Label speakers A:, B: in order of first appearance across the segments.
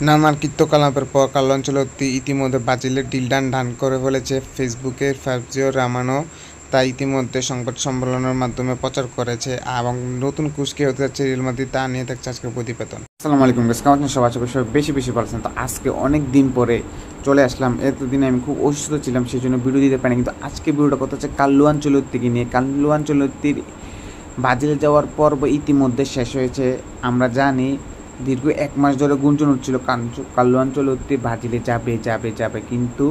A: নানান কীর্তিকলাপের পর Carlo Ancelotti ইতিমধ্যে ব্রাজিলের ডিল ডান করে ফেলেছে ফেসবুকের ফাবিজিও রোমানো তা ইতিমধ্যে সংবাদ সম্মেলনের মাধ্যমে প্রচার করেছে এবং নতুন কোচ কে হতে যাচ্ছে রিয়াল মাদ্রিদ তা নিয়ে থাকছে আজকের প্রতিবেদন।
B: আসসালামু আলাইকুম গাইস, কেমন আছেন সবাই? বেশি ভালো। তো আজকে অনেক দিন পরে চলে আসলাম। এতদিন আমি খুব অসুস্থ ছিলাম, সেই জন্য ভিডিও দিতে পারিনি। কিন্তু আজকে ভিডিওটা কথা হচ্ছে কার্লো আনচেলত্তিকে নিয়ে। কার্লো আনচেলত্তির ব্রাজিলে যাওয়ার পর্ব ইতিমধ্যে শেষ হয়েছে। আমরা জানি দীর্ঘ 1 মাস ধরে গুঞ্জন হচ্ছিল কার্লো আনচেলত্তি ব্রাজিলে যাবে, কিন্তু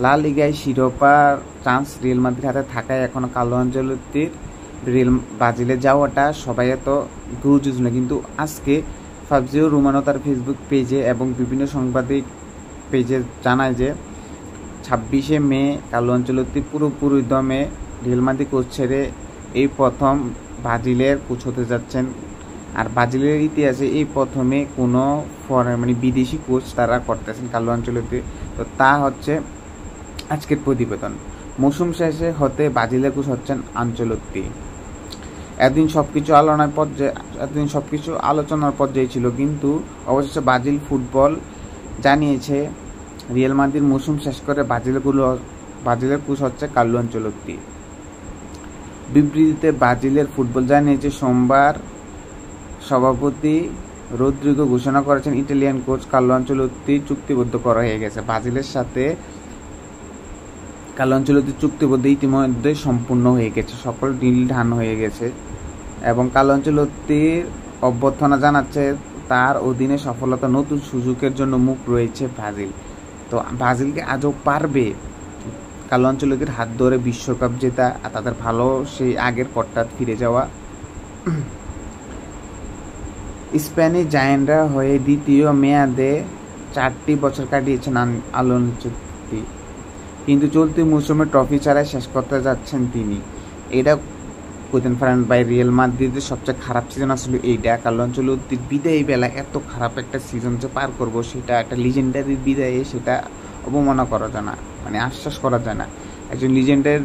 B: লা লিগায় শিরোপার চান্স রিয়াল মাদ্রিদের হাতে থাকায় এখনও কার্লো আনচেলত্তির ব্রাজিলে যাওয়াটা সবাই এত গুরুত্ব দিল না। কিন্তু আজকে ফাবিজিও রোমানো তার ফেসবুক পেজে এবং বিভিন্ন সাংবাদিক পেজে জানায় যে 26শে মে কার্লো আনচেলত্তি পুরোপুরি দমে রিয়াল মাদ্রিদ কোচ ছেড়ে এই প্রথম ব্রাজিলের কোচ হতে যাচ্ছেন। আর ব্রাজিলের ইতিহাসে এই প্রথমে কোনো বিদেশি কোচ তারা করতেছেন কার্লো আনচেলত্তি। তো তা হচ্ছে আজকের প্রতিবেদন। মৌসুম শেষে হতে ব্রাজিলের কোচ হচ্ছেন আনচেলত্তি। এতদিন সবকিছু আলোচনার পর্যায়ে ছিল, কিন্তু অবশেষে ব্রাজিল ফুটবল জানিয়েছে রিয়াল মাদ্রিদ মৌসুম শেষ করে ব্রাজিলের কোচ হচ্ছে কার্লো আনচেলত্তি। বিবৃতিতে ব্রাজিলের ফুটবল জানিয়েছে সোমবার সভাপতি রদ্রিগো ঘোষণা করেছেন ইটালিয়ান কোচ কার্লো আনচেলত্তি চুক্তিবদ্ধ করা হয়ে গেছে। ব্রাজিলের সাথে কার্লো আনচেলত্তির চুক্তিবদ্ধ ইতিমধ্যে সম্পূর্ণ হয়ে গেছে, সকল ডিল ডান হয়ে গেছে এবং কার্লো আনচেলত্তির অভ্যর্থনা জানাচ্ছে তার অধীনে সফলতা নতুন সুযোগের জন্য মুখ রয়েছে ব্রাজিল। তো ব্রাজিলকে আজও পারবে কার্লো আনচেলত্তির হাত ধরে বিশ্বকাপ জেতা, তাদের ভালো সেই আগের পথটা ফিরে যাওয়া। স্প্যানিশ জায়ান্টরা হয়ে দ্বিতীয় মেয়াদে 4টি বছর কাটিয়েছেন আনচেলত্তি, কিন্তু চলতি মৌসুমে ট্রফি ছাড়াই শেষ করতে যাচ্ছেন তিনি। এটা কইতেন পারেন ভাই, রিয়াল মাদ্রিদের সবচেয়ে খারাপ সিজন আসলে এইটা। কার্লো আনচেলত্তির বিদায়ী বেলা এত খারাপ একটা সিজন যে পার করবো, সেটা একটা লিজেন্ডারির বিদায়ে সেটা অবমাননা করা যায় না, আশ্বাস করা যায় না। একজন লিজেন্ডের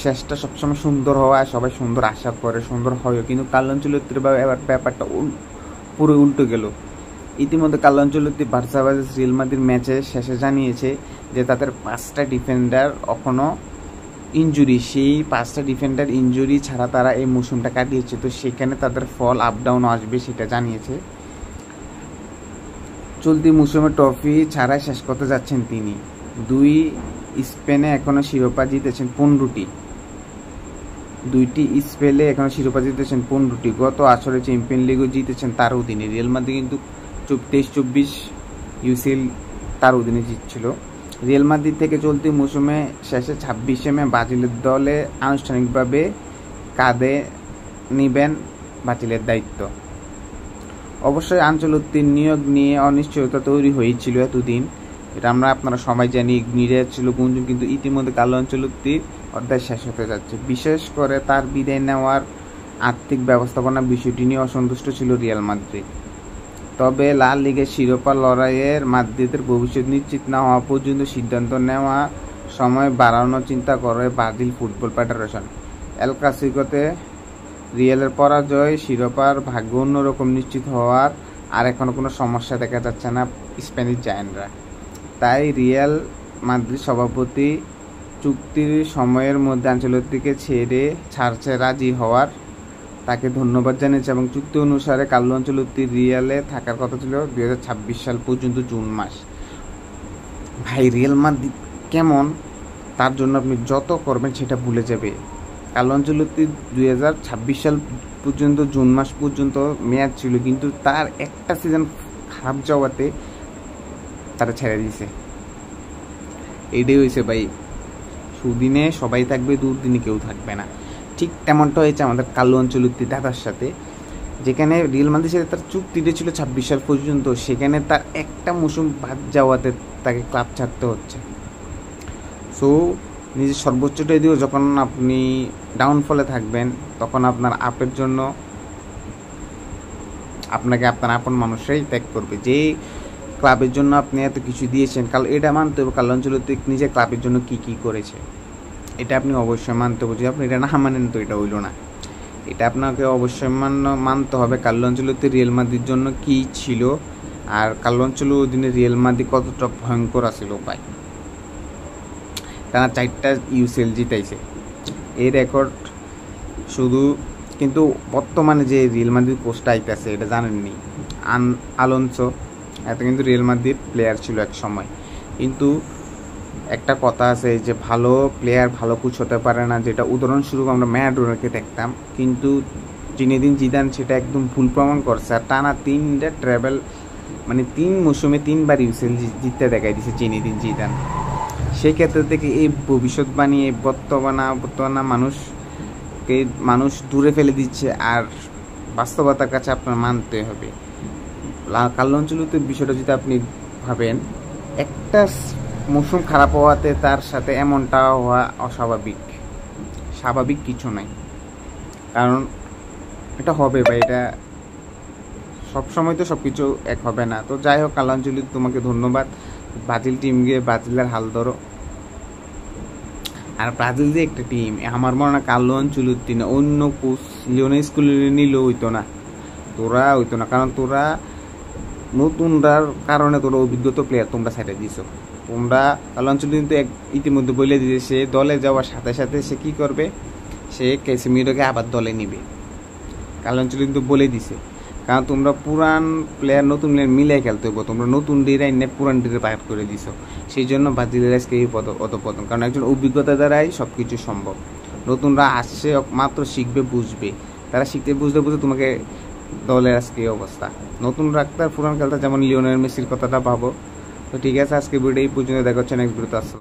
B: শেষটা সবসময় সুন্দর হওয়া, সবাই সুন্দর আশা করে, সুন্দর হয়, কিন্তু কার্লো আনচেলত্তির ব্যাপারটা পুরো উল্টো গেল। ইতিমধ্যে Carlo Ancelotti Barca versus Real Madrid ম্যাচের শেষে জানিয়েছে যে তাদের 5টা ডিফেন্ডার এখনও ইনজুরি, সেই 5টা ডিফেন্ডার ইনজুরি ছাড়া তারা এই মৌসুমটা কাটিয়েছে। তো সেখানে তাদের ফল আপ ডাউন আসবে, সেটা জানিয়েছে। চলতি মৌসুমে ট্রফি ছাড়াই শেষ করতে যাচ্ছেন তিনি। স্পেনে এখনও শিরোপা জিতেছেন 15টি, 2টি স্পেনে এখনও শিরোপা জিতেছেন 15টি। গত আসরে চ্যাম্পিয়ন লিগও জিতেছেন তার অধীনে। রিয়াল মাদ্রিদ কিন্তু 23-24 ইউসিএল তার অধীনে জিতছিল। রিয়াল মাদ্রিদ থেকে চলতি মৌসুমে শেষে 26শে মে ব্রাজিলের দলে আনুষ্ঠানিকভাবে কাঁধে নেবেন ব্রাজিলের দায়িত্ব। অবশ্যই আনচেলত্তির নিয়োগ নিয়ে অনিশ্চয়তা তৈরি হয়েছিল এতদিন, এটা আপনারা সবাই জানি, মিডিয়া ছিল গুঞ্জন। কিন্তু ইতিমধ্যে কার্লো আনচেলত্তির অধ্যায় শেষ হতে যাচ্ছে। বিশেষ করে তার বিদায় নেওয়ার আর্থিক ব্যবস্থাপনা বিষয়টি নিয়ে অসন্তুষ্ট ছিল রিয়াল মাদ্রিদ। তবে লা লিগার শিরোপা লড়াইয়ের মাদ্রিদের ভবিষ্যৎ নিশ্চিত না হওয়া পর্যন্ত সিদ্ধান্ত নেওয়া সময় বাড়ানোর চিন্তা করে ব্রাজিল ফুটবল ফেডারেশন। এল ক্লাসিকোতে রিয়ালের পরাজয় শিরোপার ভাগ্য অন্যরকম নিশ্চিত হওয়ার আর এখনও কোনো সমস্যা দেখা যাচ্ছে না স্প্যানিশ জায়ান্টরা। তাই রিয়াল মাদ্রিদ সভাপতি চুক্তির সময়ের মধ্যে আনচেলত্তিকে ছাড়ছে রাজি হওয়ার তাকে ধন্যবাদ জানিয়েছে এবং চুক্তি অনুসারে কার্লো আনচেলত্তি রিয়ালে থাকার কথা ছিল 2026 সাল পর্যন্ত জুন মাস। ভাই, রিয়াল মাদ্রিদ কেমন, তার জন্য আপনি যত করবেন সেটা ভুলে যাবে। কার্লো আনচেলত্তি 2026 সাল পর্যন্ত জুন মাস পর্যন্ত মেয়াদ ছিল, কিন্তু তার একটা সিজন খারাপ যাওয়াতে তারা ছেড়ে দিয়েছে। এইটাই হয়েছে ভাই, সুদিনে সবাই থাকবে, দুর্দিনে কেউ থাকবে না। ঠিক তেমনটা হয়েছে আমাদের কার্লো আনচেলত্তি দাদার সাথে, যেখানে রিয়াল মাদ্রিদের সাথে তার চুক্তিটা ছিল 26 সাল পর্যন্ত, সেখানে তার একটা মৌসুম বাদ যাওয়াতে তাকে ক্লাব ছাড়তে হচ্ছে। সো নিজের সর্বোচ্চটা দিয়েও যখন আপনি ডাউনফলে থাকবেন, তখন আপনার আপের জন্য আপনাকে আপনার আপন মানুষরাই ত্যাগ করবে। যে ক্লাবের জন্য আপনি এত কিছু দিয়েছেন, এটা মানতে হবে কার্লো আনচেলত্তি নিজের ক্লাবের জন্য কি করেছে, এটা আপনি অবশ্যই মানতে হবে। যদি আপনি এটা না মানেন তো এটা হইল না। এটা আপনাকে অবশ্যই মানতে হবে কার্লো আনচেলত্তি রিয়াল মাদ্রিদের জন্য কী ছিল আর কার্লো আনচেলোত্তির অধীনে রিয়াল মাদ্রিদ কতটা ভয়ঙ্কর আছিল ভাই, টানা 4টা ইউসিএল জিতাইছে, এই রেকর্ড শুধু। কিন্তু বর্তমানে যে রিয়াল মাদ্রিদ কোচটা আইতেছে এটা জানেননি, আলোনসো, এত কিন্তু রিয়াল মাদ্রিদ প্লেয়ার ছিল এক সময়। কিন্তু একটা কথা আছে যে ভালো প্লেয়ার ভালো কোচ হতে পারে না, যেটা উদাহরণস্বরূপ আমরা ম্যারাডোনাকে দেখতাম, কিন্তু জিনেদিন জিদান সেটা একদম ভুল প্রমাণ করছে। আর টানা 3টা ট্রাভেল মানে 3 মৌসুমে 3বার ইউসিএল জিততে দেখাই দিছে জিনেদিন জিদান। সেই ক্ষেত্রে থেকে এই ভবিষ্যৎবাণী এই বর্তমানা মানুষ দূরে ফেলে দিচ্ছে, আর বাস্তবতার কাছে আপনার মানতে হবে। কার্লো আনচেলোত্তির বিষয়টা যদি আপনি ভাবেন, একটা মৌসুম খারাপ হওয়াতে তার সাথে এমনটা হওয়া স্বাভাবিক কিছু নাই, কারণ এটা হবে বা এটা সবসময় তো সব কিছু এক হবে না। তো যাই হোক, কার্লো আনচেলোত্তি তোমাকে ধন্যবাদ। ব্রাজিল টিম গিয়ে ব্রাজিলের হাল ধরো। আর ব্রাজিল যে একটা টিম, আমার মনে হয় কার্লো আনচেলোত্তি না, অন্য কোচ লিওনেল স্কেলোনি নিলেও হইতো না, কারণ তোরা নতুনরার কারণে তোরা অভিজ্ঞতা প্লেয়ার তোমরা সাইডে দিছো। তোমরা কার্লো আনচেলোত্তি কিন্তু ইতিমধ্যে বলে দিয়েছে সে দলে যাওয়ার সাথে সাথে সে কি করবে, সে ক্যাসেমিরোকে আবার দলে নিবে। কার্লো আনচেলোত্তি কিন্তু বলে দিছে, কারণ তোমরা পুরান প্লেয়ার নতুন প্লেয়ার মিলাই খেলতে হইব, তোমরা নতুন ডিরাই নে পুরান ডিরে বাইর করে দিছো। সেই জন্য ব্রাজিলের আজকে এই অধপতন, কারণ একজন অভিজ্ঞতা দ্বারাই সব কিছু সম্ভব। নতুনরা আসছে মাত্র শিখবে, বুঝবে, তারা শিখতে বুঝতে তোমাকে দলের আজকে এই অবস্থা। নতুন রাখতে পুরান খেলতে, যেমন লিওনেল মেসির কথাটা ভাবো। তো ঠিক আছে, আজকে ভিডিও এই পর্যন্ত, দেখা হচ্ছে নেক্সট ভিডিওতে। আসসালাম।